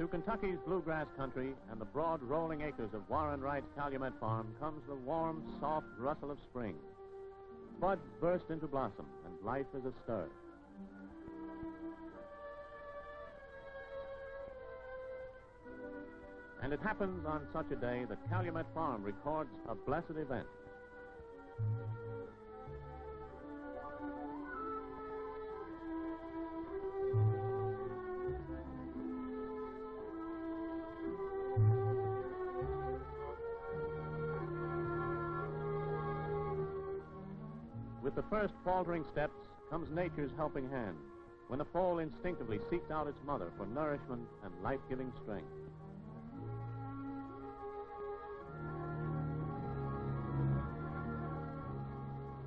To Kentucky's bluegrass country and the broad rolling acres of Warren Wright's Calumet Farm comes the warm, soft rustle of spring. Buds burst into blossom, and life is astir. And it happens on such a day that Calumet Farm records a blessed event. With the first faltering steps comes nature's helping hand, when the foal instinctively seeks out its mother for nourishment and life-giving strength.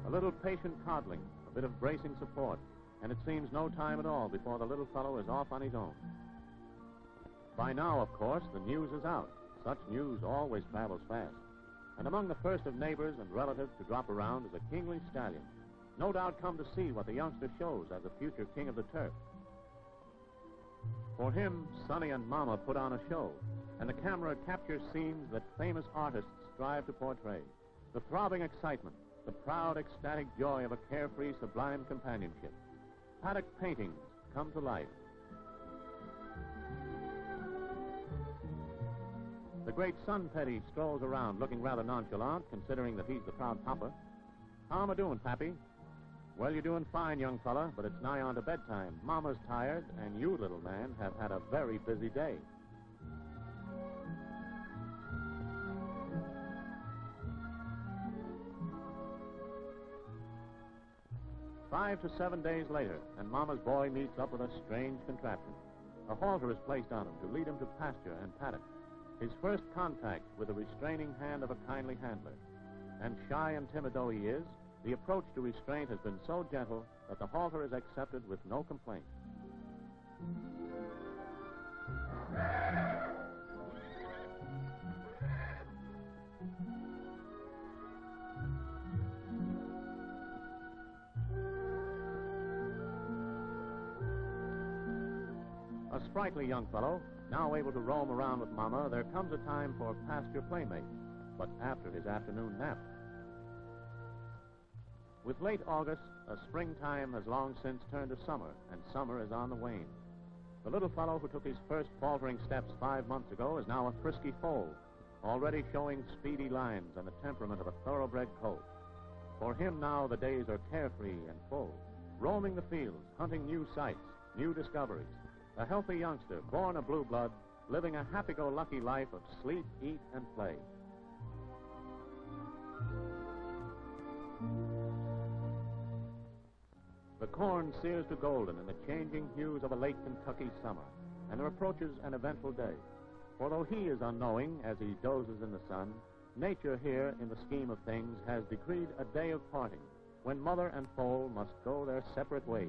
A little patient coddling, a bit of bracing support, and it seems no time at all before the little fellow is off on his own. By now, of course, the news is out. Such news always travels fast. And among the first of neighbors and relatives to drop around is a kingly stallion, no doubt come to see what the youngster shows as a future king of the turf. For him, Sonny and Mama put on a show, and the camera captures scenes that famous artists strive to portray. The throbbing excitement, the proud, ecstatic joy of a carefree, sublime companionship. Paddock paintings come to life. The great Sun Petty strolls around looking rather nonchalant, considering that he's the proud papa. How am I doing, Pappy? Well, you're doing fine, young fella, but it's nigh on to bedtime. Mama's tired, and you, little man, have had a very busy day. Five to 7 days later, and Mama's boy meets up with a strange contraption. A halter is placed on him to lead him to pasture and paddock. His first contact with the restraining hand of a kindly handler. And shy and timid though he is, the approach to restraint has been so gentle that the halter is accepted with no complaint. A sprightly young fellow, now able to roam around with Mama, there comes a time for pasture playmates, but after his afternoon nap. With late August, a springtime has long since turned to summer, and summer is on the wane. The little fellow who took his first faltering steps 5 months ago is now a frisky foal, already showing speedy lines and the temperament of a thoroughbred colt. For him now the days are carefree and full, roaming the fields, hunting new sights, new discoveries. A healthy youngster, born a blue blood, living a happy-go-lucky life of sleep, eat, and play. The corn sears to golden in the changing hues of a late Kentucky summer, and there approaches an eventful day. For though he is unknowing as he dozes in the sun, nature here, in the scheme of things, has decreed a day of parting, when mother and foal must go their separate ways.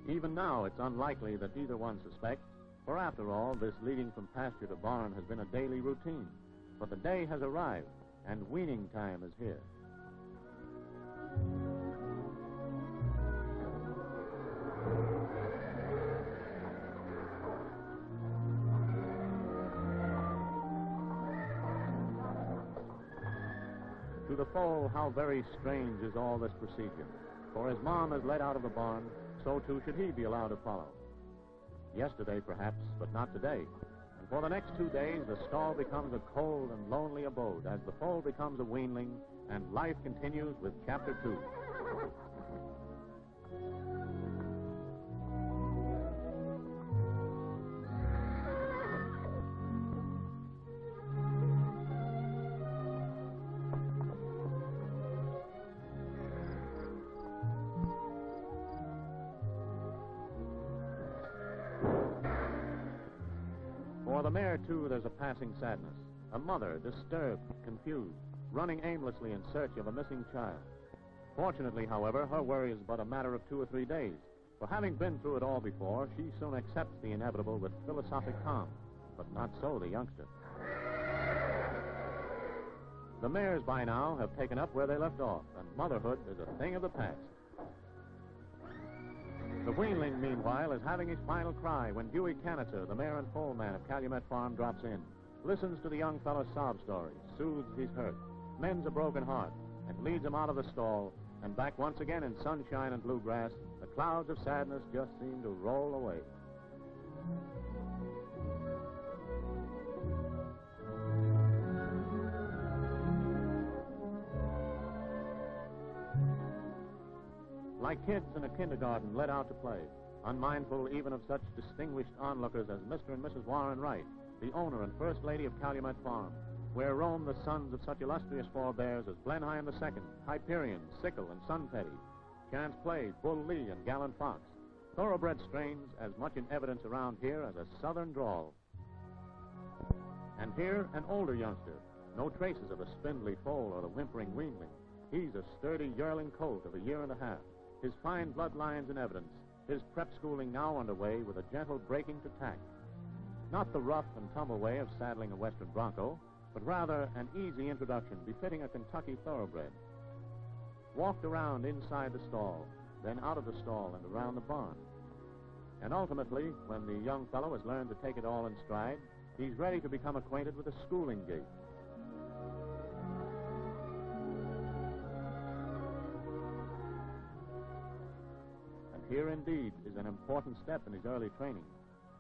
Even now, it's unlikely that either one suspects, for after all, this leading from pasture to barn has been a daily routine. But the day has arrived, and weaning time is here. To the foal, how very strange is all this procedure. For as Mom is led out of the barn, so too should he be allowed to follow. Yesterday, perhaps, but not today. And for the next 2 days, the stall becomes a cold and lonely abode as the foal becomes a weanling and life continues with Chapter 2. For the mare, too, there's a passing sadness. A mother, disturbed, confused, running aimlessly in search of a missing child. Fortunately, however, her worry is but a matter of 2 or 3 days. For having been through it all before, she soon accepts the inevitable with philosophic calm. But not so the youngster. The mares by now have taken up where they left off, and motherhood is a thing of the past. The weanling, meanwhile, is having his final cry when Dewey Cannister, the mare and foal man of Calumet Farm, drops in, listens to the young fellow's sob story, soothes his hurt, mends a broken heart, and leads him out of the stall, and back once again in sunshine and bluegrass. The clouds of sadness just seem to roll away. Like kids in a kindergarten led out to play, unmindful even of such distinguished onlookers as Mr. and Mrs. Warren Wright, the owner and first lady of Calumet Farm, where roam the sons of such illustrious forebears as Blenheim II, Hyperion, Sickle, and Sunpetty, Chance Play, Bull Lee, and Gallant Fox, thoroughbred strains as much in evidence around here as a southern drawl. And here, an older youngster, no traces of the spindly foal or the whimpering weanling. He's a sturdy yearling colt of a year and a half, his fine bloodlines in evidence, his prep schooling now underway with a gentle breaking to tack. Not the rough and tumble way of saddling a western bronco, but rather an easy introduction befitting a Kentucky thoroughbred. Walked around inside the stall, then out of the stall and around the barn. And ultimately, when the young fellow has learned to take it all in stride, he's ready to become acquainted with the schooling gait. And here indeed is an important step in his early training,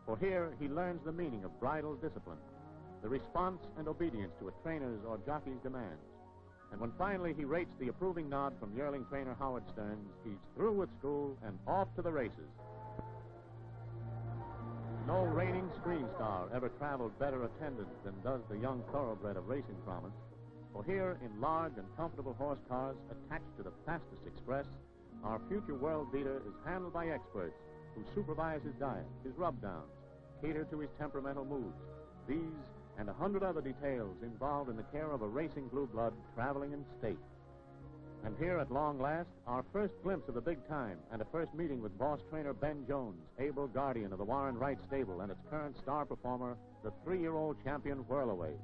for here he learns the meaning of bridle discipline, the response and obedience to a trainer's or jockey's demands. And when finally he rates the approving nod from yearling trainer Howard Stearns, he's through with school and off to the races. No reigning screen star ever traveled better attended than does the young thoroughbred of racing promise, for here in large and comfortable horse cars attached to the fastest express, our future world beater is handled by experts who supervise his diet, his rub-downs, cater to his temperamental moods. These and 100 other details involved in the care of a racing blue blood traveling in state. And here at long last, our first glimpse of the big time and a first meeting with boss trainer Ben Jones, able guardian of the Warren Wright stable and its current star performer, the 3-year-old champion Whirl Away.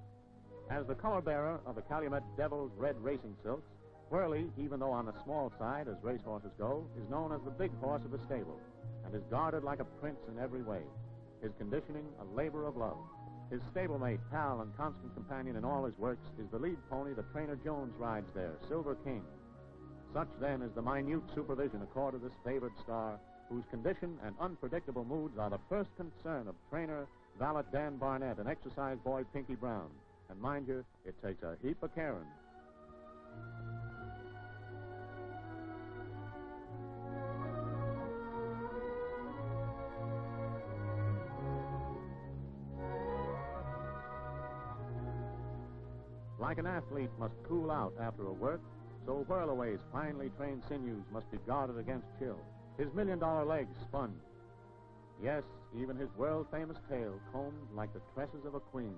As the color bearer of the Calumet Devil's red racing silks, Whirly, even though on the small side as racehorses go, is known as the big horse of the stable and is guarded like a prince in every way. His conditioning a labor of love. His stablemate, pal, and constant companion in all his works is the lead pony that trainer Jones rides there, Silver King. Such, then, is the minute supervision accorded this favored star, whose condition and unpredictable moods are the first concern of trainer, valet Dan Barnett, and exercise boy Pinky Brown. And mind you, it takes a heap of caring. Like an athlete must cool out after a work, so Whirl Away's finely trained sinews must be guarded against chill, his $1 million legs spun. Yes, even his world-famous tail combed like the tresses of a queen.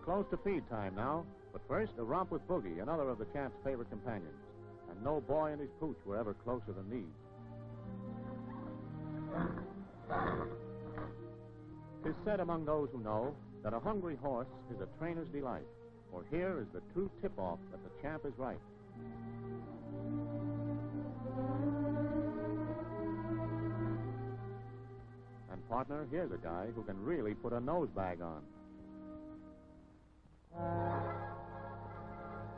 Close to feed time now, but first a romp with Boogie, another of the champ's favorite companions. And no boy and his pooch were ever closer than these. 'Tis said among those who know that a hungry horse is a trainer's delight, for here is the true tip-off that the champ is right. And partner, here's a guy who can really put a nose bag on.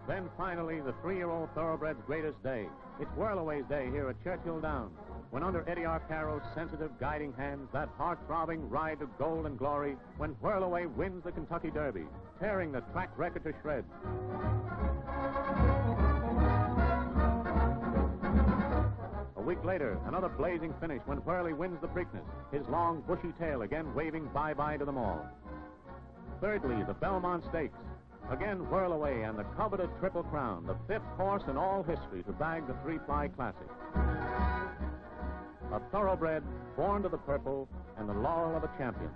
Then finally, the 3-year-old thoroughbred's greatest day. It's Whirl Away's day here at Churchill Downs, when under Eddie Arcaro's sensitive guiding hands, that heart-throbbing ride to gold and glory, when Whirl Away wins the Kentucky Derby, tearing the track record to shreds. A week later, another blazing finish when Whirly wins the Preakness, his long, bushy tail again waving bye-bye to them all. Thirdly, the Belmont Stakes. Again, Whirl Away and the coveted Triple Crown, the 5th horse in all history to bag the 3-Fly Classic. A thoroughbred, born to the purple, and the laurel of a champion.